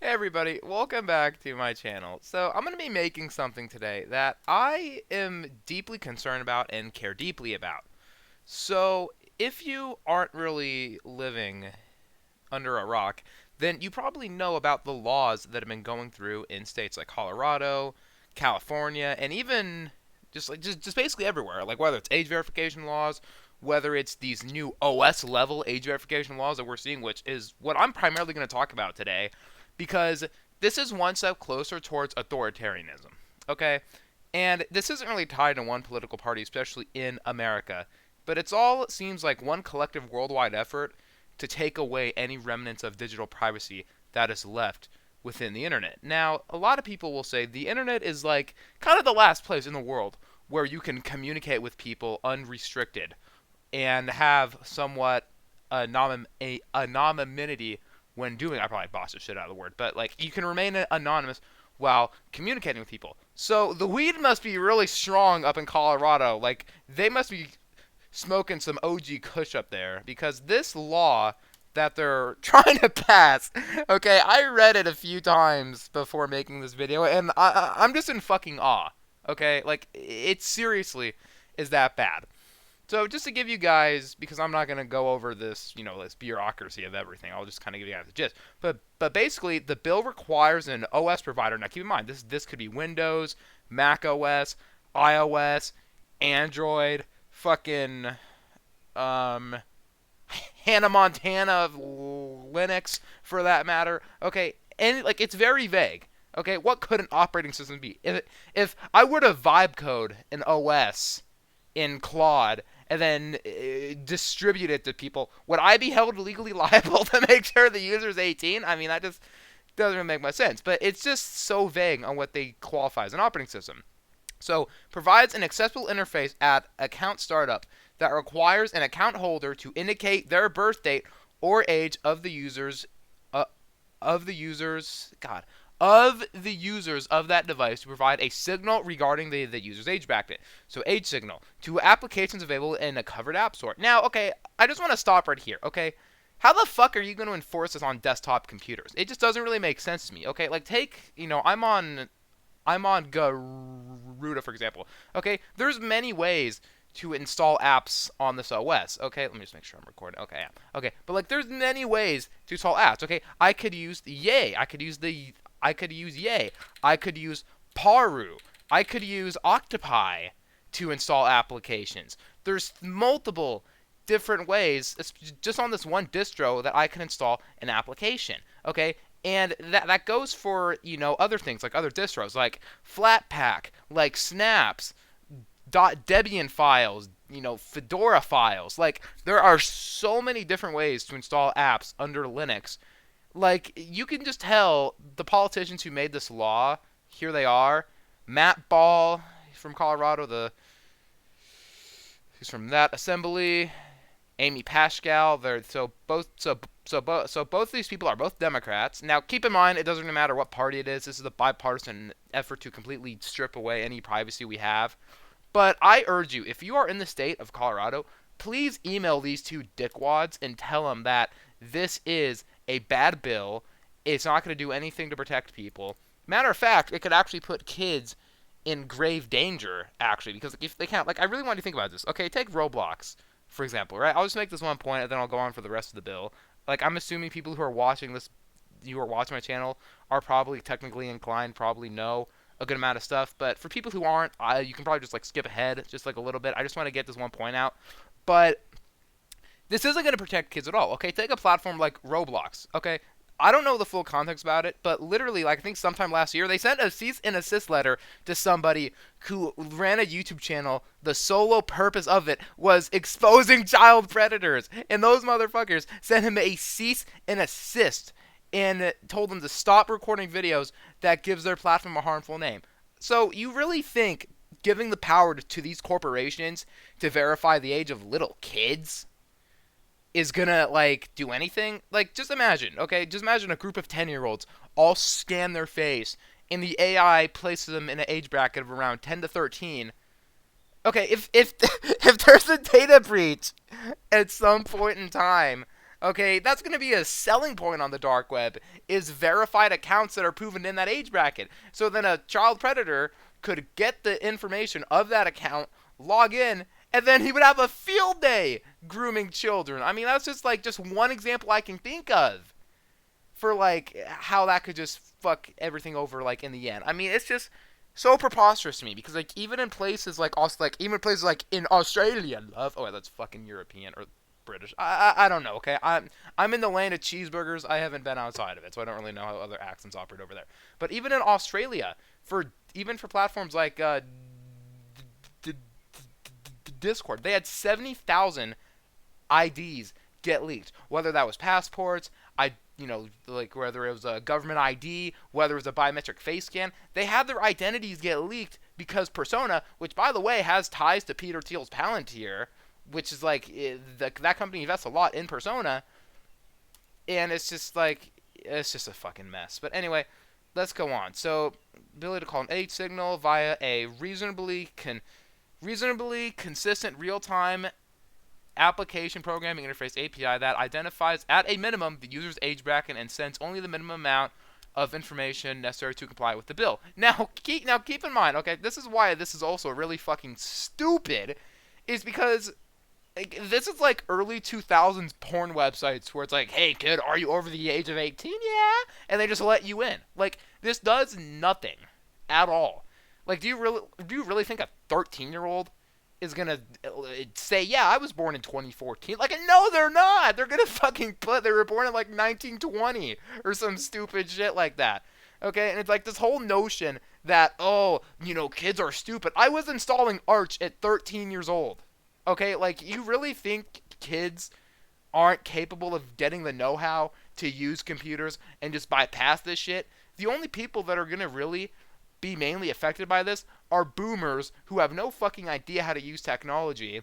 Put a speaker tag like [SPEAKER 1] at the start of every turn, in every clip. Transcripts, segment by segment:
[SPEAKER 1] Hey everybody, welcome back to my channel. So I'm going to be making something today that I am deeply concerned about and care deeply about. So if you aren't really living under a rock, then you probably know about the laws that have been going through in states like Colorado, California, and even just basically everywhere. Like whether it's age verification laws, whether it's these new OS level age verification laws that we're seeing, which is what I'm primarily going to talk about today, because this is one step closer towards authoritarianism. Okay? And this isn't really tied to one political party, especially in America, but it's all, it seems like, one collective worldwide effort to take away any remnants of digital privacy that is left within the internet. Now, a lot of people will say the internet is like kind of the last place in the world where you can communicate with people unrestricted and have somewhat anonymity when doing. I probably bossed the shit out of the word, but like you can remain anonymous while communicating with people. So the weed must be really strong up in Colorado. Like they must be smoking some OG Kush up there because this law that they're trying to pass. Okay, I read it a few times before making this video, and I'm just in fucking awe. Okay, like it seriously is that bad. So just to give you guys, because I'm not gonna go over this, this bureaucracy of everything. I'll just kind of give you guys the gist. But basically, the bill requires an OS provider. Now keep in mind, this could be Windows, Mac OS, iOS, Android, fucking Hannah Montana of Linux for that matter. Okay, and like it's very vague. Okay, what could an operating system be? If I were to vibe code an OS in Claude and then distribute it to people, would I be held legally liable to make sure the user's 18? I mean, that just doesn't really make much sense. But it's just so vague on what they qualify as an operating system. So, provides an accessible interface at account startup that requires an account holder to indicate their birth date or age of the users uh, of the users God of the users of that device to provide a signal regarding the user's age bracket. So age signal to applications available in a covered app store. Now, okay, I just want to stop right here, okay? How the fuck are you going to enforce this on desktop computers? It just doesn't really make sense to me. Okay, like I'm on Garuda, for example. Okay, there's many ways to install apps on this OS. Okay, let me just make sure I'm recording. Okay, yeah. Okay, but like there's many ways to install apps. Okay, I could use Yay. I could use Yay. I could use Paru. I could use Octopi to install applications. There's multiple different ways, just on this one distro, that I can install an application. Okay, and that goes for other things like other distros like Flatpak, like Snaps, Debian files, Fedora files. Like there are so many different ways to install apps under Linux. Like you can just tell the politicians who made this law, here they are. Matt Ball from Colorado, he's from that assembly. Amy Pascal, they're both these people are both Democrats. Now, keep in mind, it doesn't really matter what party it is. This is a bipartisan effort to completely strip away any privacy we have. But I urge you, if you are in the state of Colorado, please email these two dickwads and tell them that this is a bad bill. It's not going to do anything to protect people. Matter of fact, it could actually put kids in grave danger, actually, because if they can't, like, I really want you to think about this. Okay, take Roblox, for example, right? I'll just make this one point, and then I'll go on for the rest of the bill. Like, I'm assuming people who are watching this, who are watching my channel, are probably technically inclined, probably know a good amount of stuff. But for people who aren't, you can probably just like skip ahead just like a little bit. I just want to get this one point out. But this isn't going to protect kids at all. Okay, take a platform like Roblox. Okay, I don't know the full context about it, but literally, like I think sometime last year, they sent a cease and assist letter to somebody who ran a YouTube channel. The solo purpose of it was exposing child predators, and those motherfuckers sent him a cease and assist and told them to stop recording videos that gives their platform a harmful name. So you really think giving the power to these corporations to verify the age of little kids is gonna like do anything? Like just imagine, okay? Just imagine a group of 10-year-olds all scan their face and the AI places them in an age bracket of around 10 to 13. Okay, if if there's a data breach at some point in time, Okay, that's going to be a selling point on the dark web is verified accounts that are proven in that age bracket. So then a child predator could get the information of that account, log in, and then he would have a field day grooming children. I mean, that's just like just one example I can think of for like how that could just fuck everything over like in the end. I mean, it's just so preposterous to me because like even in places like even places like in Australia, love. Oh, that's fucking European or British. I don't know. Okay, I'm in the land of cheeseburgers. I haven't been outside of it, so I don't really know how other accents operate over there. But even in Australia, even for platforms like Discord, they had 70,000 IDs get leaked. Whether that was passports, like whether it was a government ID, whether it was a biometric face scan, they had their identities get leaked because Persona, which by the way has ties to Peter Thiel's Palantir, which is like that company invests a lot in Persona, and it's just a fucking mess. But anyway, let's go on. So, ability to call an H signal via a reasonably consistent real-time application programming interface API that identifies at a minimum the user's age bracket and sends only the minimum amount of information necessary to comply with the bill. Now keep in mind, okay, this is why this is also really fucking stupid, is because like, this is like early 2000s porn websites where it's like, hey kid, are you over the age of 18? Yeah, and they just let you in. Like this does nothing at all. Like do you really think a 13-year-old is gonna say, yeah, I was born in 2014. Like, no, they're not. They're gonna fucking put they were born in like 1920 or some stupid shit like that. Okay, and it's like this whole notion that kids are stupid. I was installing Arch at 13 years old. Okay, like you really think kids aren't capable of getting the know-how to use computers and just bypass this shit? The only people that are gonna really be mainly affected by this are boomers who have no fucking idea how to use technology,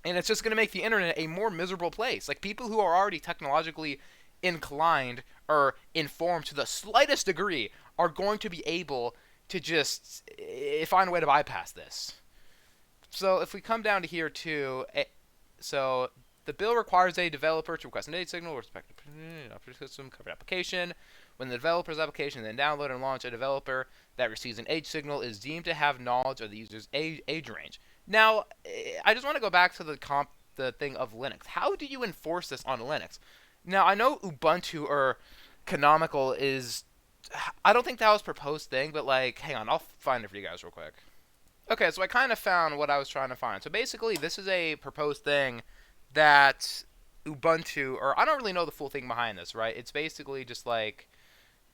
[SPEAKER 1] and it's just going to make the internet a more miserable place. Like people who are already technologically inclined or informed to the slightest degree are going to be able to just find a way to bypass this. So if we come down to here too, so the bill requires a developer to request an age signal with respect to operating system covered application. When the developer's application is then download and launch, a developer that receives an age signal is deemed to have knowledge of the user's age range. Now, I just want to go back to the thing of Linux. How do you enforce this on Linux? Now, I know Ubuntu or Canonical is. I don't think that was a proposed thing, but like, hang on, I'll find it for you guys real quick. Okay, so I kind of found what I was trying to find. So basically, this is a proposed thing that Ubuntu, or I don't really know the full thing behind this, right? It's basically just like,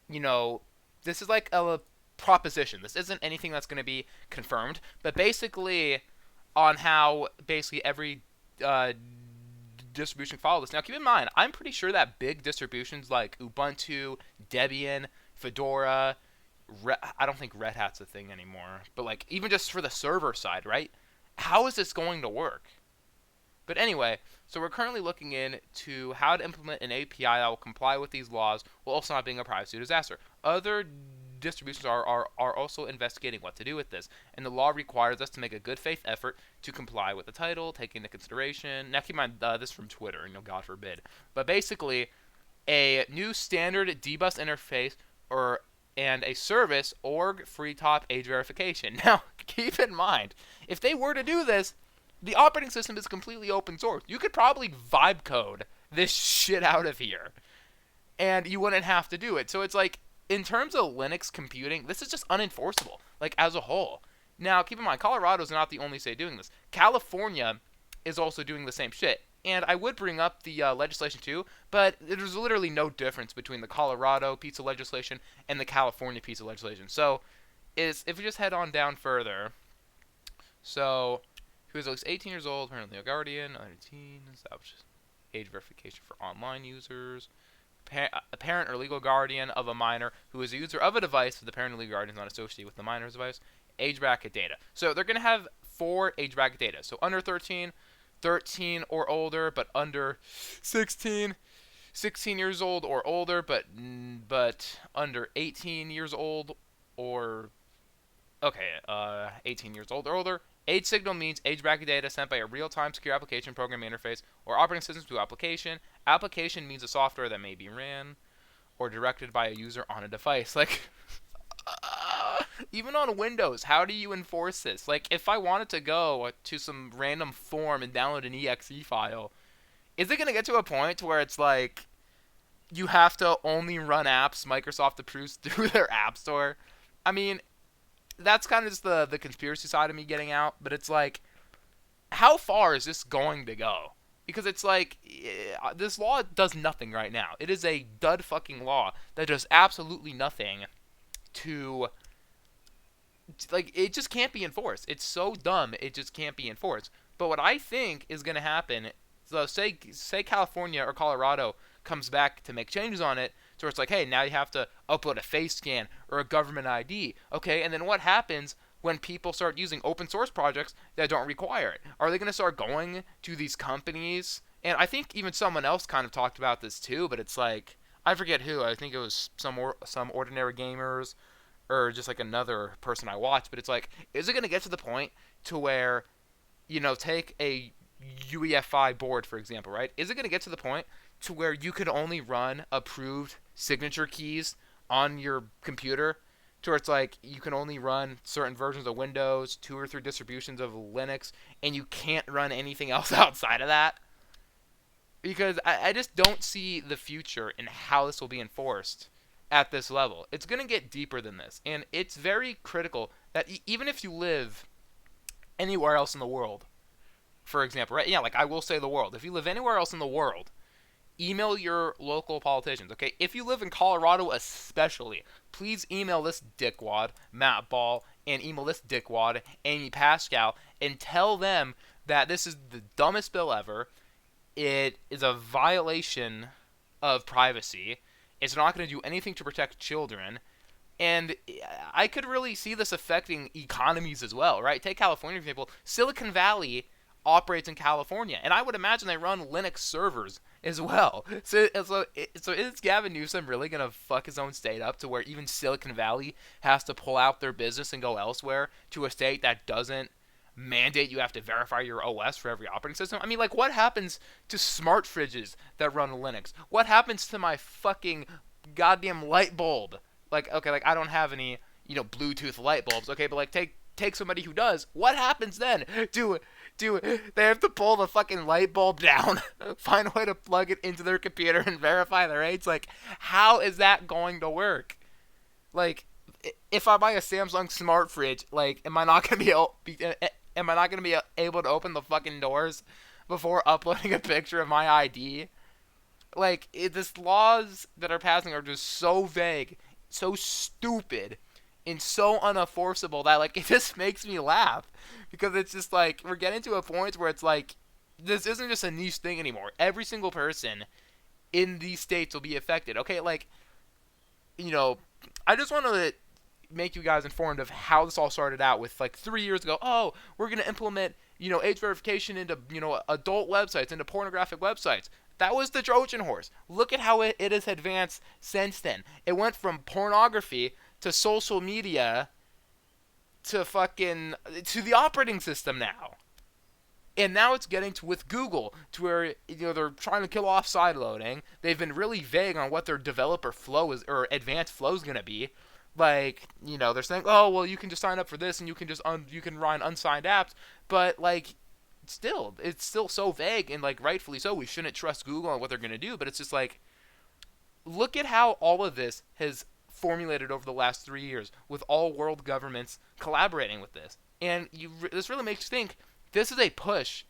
[SPEAKER 1] you know, this is like a proposition. This isn't anything that's going to be confirmed, but basically on how basically every distribution follow this. Now, keep in mind, I'm pretty sure that big distributions like Ubuntu, Debian, Fedora, I don't think Red Hat's a thing anymore, but like even just for the server side, right? How is this going to work? But anyway, so we're currently looking into how to implement an API that will comply with these laws while also not being a privacy disaster. Other distributions are also investigating what to do with this, and the law requires us to make a good faith effort to comply with the title, take into consideration. Now keep in mind, this is from Twitter, God forbid. But basically, a new standard dbus interface and a service org free top age verification. Now keep in mind, if they were to do this, the operating system is completely open source. You could probably vibe code this shit out of here, and you wouldn't have to do it. So it's like, in terms of Linux computing, this is just unenforceable, like as a whole. Now, keep in mind, Colorado's not the only state doing this. California is also doing the same shit. And I would bring up the legislation too, but there's literally no difference between the Colorado piece of legislation and the California piece of legislation. So, if we just head on down further, so who is at least 18 years old, apparently a guardian, 18, establishes age verification for online users, a parent or legal guardian of a minor who is a user of a device if the parent or legal guardian is not associated with the minor's device, age bracket data. So they're going to have 4 age bracket data. So under 13, 13 or older, but under 16, 16 years old or older, but under 18 years old or 18 years old or older. Age signal means age bracket data sent by a real-time secure application programming interface or operating system to application Application means a software that may be ran or directed by a user on a device. Like, even on Windows, how do you enforce this? Like, if I wanted to go to some random form and download an exe file, is it going to get to a point where it's like you have to only run apps Microsoft approves through their App Store? I mean, that's kind of just the conspiracy side of me getting out, but it's like, how far is this going to go? Because it's like, this law does nothing right now. It is a dud fucking law that does absolutely nothing to, like, it just can't be enforced. It's so dumb, it just can't be enforced. But what I think is going to happen, so say California or Colorado comes back to make changes on it, so it's like, hey, now you have to upload a face scan or a government ID. Okay, and then what happens when people start using open source projects that don't require it? Are they going to start going to these companies? And I think even someone else kind of talked about this too, but it's like, I forget who. I think it was some ordinary gamers or just like another person I watched. But it's like, is it going to get to the point to where, take a UEFI board, for example, right? Is it going to get to the point to where you could only run approved signature keys on your computer, to where it's like you can only run certain versions of Windows, 2 or 3 distributions of Linux, and you can't run anything else outside of that? Because I just don't see the future in how this will be enforced at this level. It's going to get deeper than this, and it's very critical that even if you live anywhere else in the world, for example, right? Yeah, like I will say the world. If you live anywhere else in the world, email your local politicians, okay? If you live in Colorado especially, please email this dickwad, Matt Ball, and email this dickwad, Amy Pascal, and tell them that this is the dumbest bill ever. It is a violation of privacy. It's not going to do anything to protect children. And I could really see this affecting economies as well, right? Take California, for example. Silicon Valley operates in California, and I would imagine they run Linux servers as well. So is Gavin Newsom really gonna fuck his own state up to where even Silicon Valley has to pull out their business and go elsewhere to a state that doesn't mandate you have to verify your OS for every operating system? I mean, like, what happens to smart fridges that run Linux? What happens to my fucking goddamn light bulb? Like, okay, like I don't have any, Bluetooth light bulbs, okay, but like take somebody who does. What happens then? Do they have to pull the fucking light bulb down, find a way to plug it into their computer and verify their age? Like, how is that going to work? Like, if I buy a Samsung smart fridge, like, am I not gonna be able to open the fucking doors before uploading a picture of my ID? Like, this laws that are passing are just so vague, so stupid, and so unenforceable that, like, it just makes me laugh. Because it's just like, we're getting to a point where it's like, this isn't just a niche thing anymore. Every single person in these states will be affected. Okay, like, I just want to make you guys informed of how this all started out with, like, 3 years ago. Oh, we're going to implement, age verification into, adult websites, into pornographic websites. That was the Trojan horse. Look at how it has advanced since then. It went from pornography to social media to the operating system now. And now it's getting to with Google to where they're trying to kill off sideloading. They've been really vague on what their developer flow is, or advanced flow is going to be. Like, they're saying, oh, well, you can just sign up for this and you can just you can run unsigned apps, but like, it's still so vague, and like, rightfully so. We shouldn't trust Google on what they're going to do, but it's just like, look at how all of this has formulated over the last 3 years, with all world governments collaborating with this. And this really makes you think this is a push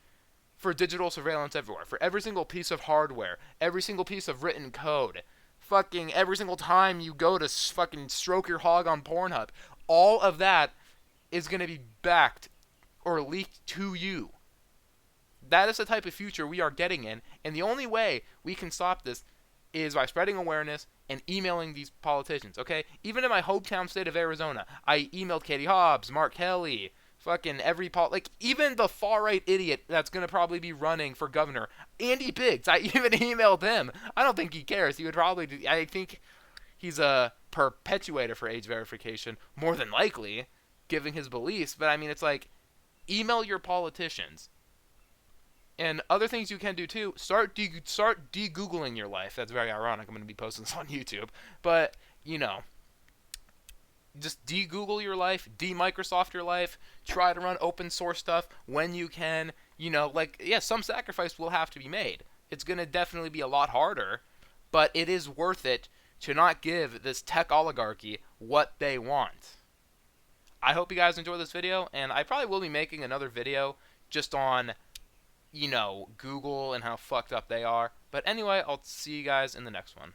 [SPEAKER 1] for digital surveillance everywhere, for every single piece of hardware, every single piece of written code, fucking every single time you go to fucking stroke your hog on Pornhub. All of that is going to be backed or leaked to you. That is the type of future we are getting in, and the only way we can stop this is by spreading awareness and emailing these politicians, okay? Even in my hometown state of Arizona, I emailed Katie Hobbs, Mark Kelly, fucking even the far-right idiot that's going to probably be running for governor, Andy Biggs. I even emailed him. I don't think he cares. He would probably do, I think he's a perpetuator for age verification, more than likely, given his beliefs. But I mean, it's like, email your politicians And other things you can do too, start de-googling your life. That's very ironic. I'm going to be posting this on YouTube. But, you know, just de-Google your life, de-Microsoft your life, try to run open source stuff when you can. You know, like, yeah, some sacrifice will have to be made. It's going to definitely be a lot harder, but it is worth it to not give this tech oligarchy what they want. I hope you guys enjoy this video, and I probably will be making another video just on, you know, Google and how fucked up they are. But anyway, I'll see you guys in the next one.